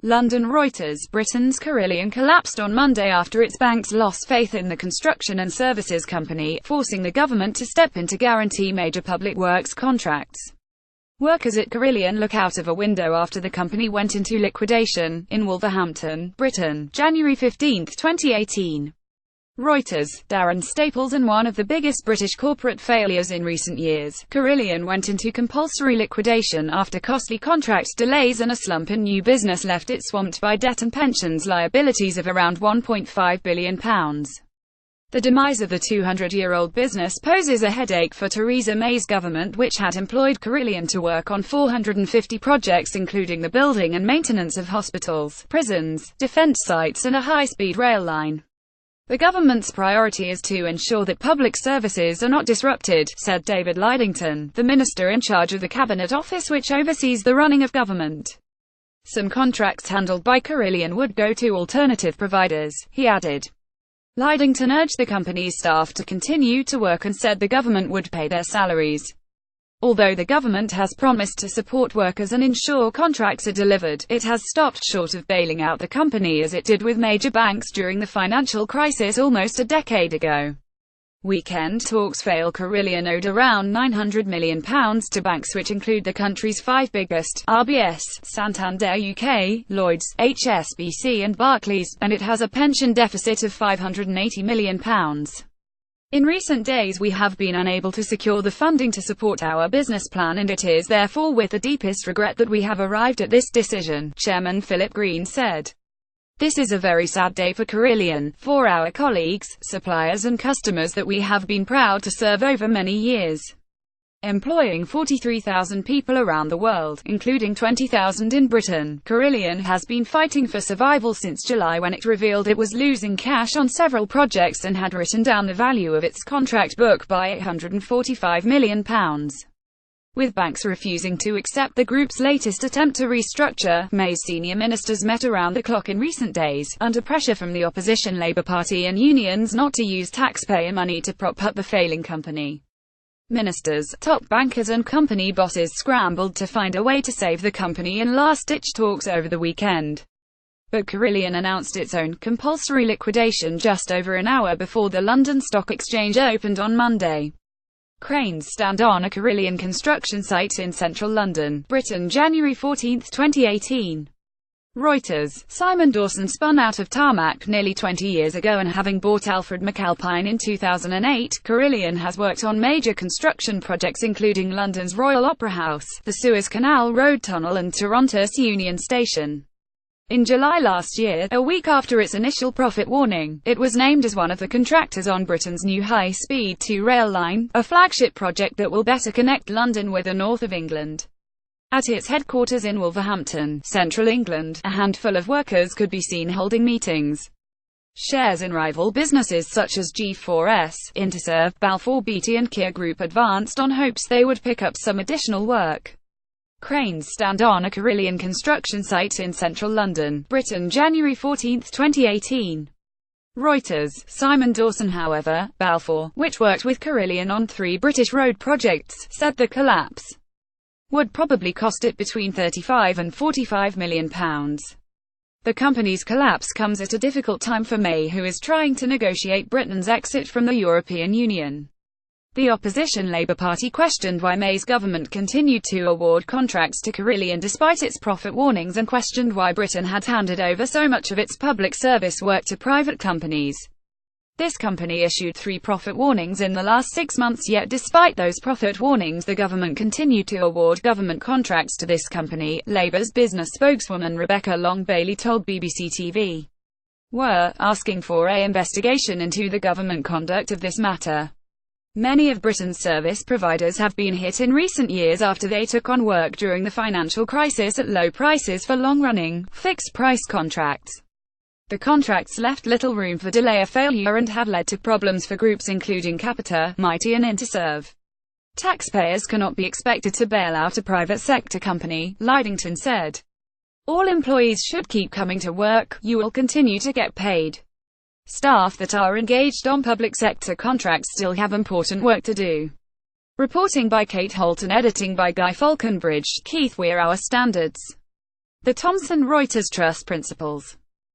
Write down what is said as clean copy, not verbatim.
London. Reuters. Britain's Carillion collapsed on Monday after its banks lost faith in the construction and services company, forcing the government to step in to guarantee major public works contracts. Workers at Carillion look out of a window after the company went into liquidation, in Wolverhampton, Britain, January 15, 2018. Reuters. Darren Staples. In one of the biggest British corporate failures in recent years, Carillion went into compulsory liquidation after costly contract delays and a slump in new business left it swamped by debt and pensions liabilities of around £1.5 billion. The demise of the 200-year-old business poses a headache for Theresa May's government, which had employed Carillion to work on 450 projects including the building and maintenance of hospitals, prisons, defence sites and a high-speed rail line. The government's priority is to ensure that public services are not disrupted, said David Lidington, the minister in charge of the Cabinet Office which oversees the running of government. Some contracts handled by Carillion would go to alternative providers, he added. Lidington urged the company's staff to continue to work and said the government would pay their salaries. Although the government has promised to support workers and ensure contracts are delivered, it has stopped short of bailing out the company as it did with major banks during the financial crisis almost a decade ago. Weekend talks fail. Carillion owed around £900 million to banks which include the country's five biggest, RBS, Santander UK, Lloyds, HSBC and Barclays, and it has a pension deficit of £580 million. In recent days we have been unable to secure the funding to support our business plan and it is therefore with the deepest regret that we have arrived at this decision, Chairman Philip Green said. This is a very sad day for Carillion, for our colleagues, suppliers and customers that we have been proud to serve over many years. Employing 43,000 people around the world, including 20,000 in Britain, Carillion has been fighting for survival since July when it revealed it was losing cash on several projects and had written down the value of its contract book by £845 million. With banks refusing to accept the group's latest attempt to restructure, May's senior ministers met around the clock in recent days, under pressure from the opposition Labour Party and unions not to use taxpayer money to prop up the failing company. Ministers, top bankers and company bosses scrambled to find a way to save the company in last-ditch talks over the weekend. But Carillion announced its own compulsory liquidation just over an hour before the London Stock Exchange opened on Monday. Cranes stand on a Carillion construction site in central London, Britain, January 14, 2018. Reuters. Simon Dawson spun out of Tarmac nearly 20 years ago and having bought Alfred McAlpine in 2008, Carillion has worked on major construction projects including London's Royal Opera House, the Suez Canal Road Tunnel and Toronto's Union Station. In July last year, a week after its initial profit warning, it was named as one of the contractors on Britain's new high-speed 2 rail line, a flagship project that will better connect London with the north of England. At its headquarters in Wolverhampton, central England, a handful of workers could be seen holding meetings. Shares in rival businesses such as G4S, Interserve, Balfour Beatty and Kia Group advanced on hopes they would pick up some additional work. Cranes stand on a Carillion construction site in central London, Britain, January 14, 2018. Reuters. Simon Dawson, however, Balfour, which worked with Carillion on 3 British road projects, said the collapse would probably cost it between £35 and £45 million. The company's collapse comes at a difficult time for May, who is trying to negotiate Britain's exit from the European Union. The opposition Labour Party questioned why May's government continued to award contracts to Carillion despite its profit warnings and questioned why Britain had handed over so much of its public service work to private companies. This company issued 3 profit warnings in the last 6 months, yet despite those profit warnings the government continued to award government contracts to this company, Labour's business spokeswoman Rebecca Long-Bailey told BBC TV. We're asking for an investigation into the government conduct of this matter. Many of Britain's service providers have been hit in recent years after they took on work during the financial crisis at low prices for long-running, fixed-price contracts. The contracts left little room for delay or failure and have led to problems for groups including Capita, Mighty and Interserve. Taxpayers cannot be expected to bail out a private sector company, Lidington said. All employees should keep coming to work, you will continue to get paid. Staff that are engaged on public sector contracts still have important work to do. Reporting by Kate Holt and editing by Guy Falconbridge, Keith Weir. Our standards. The Thomson Reuters Trust Principles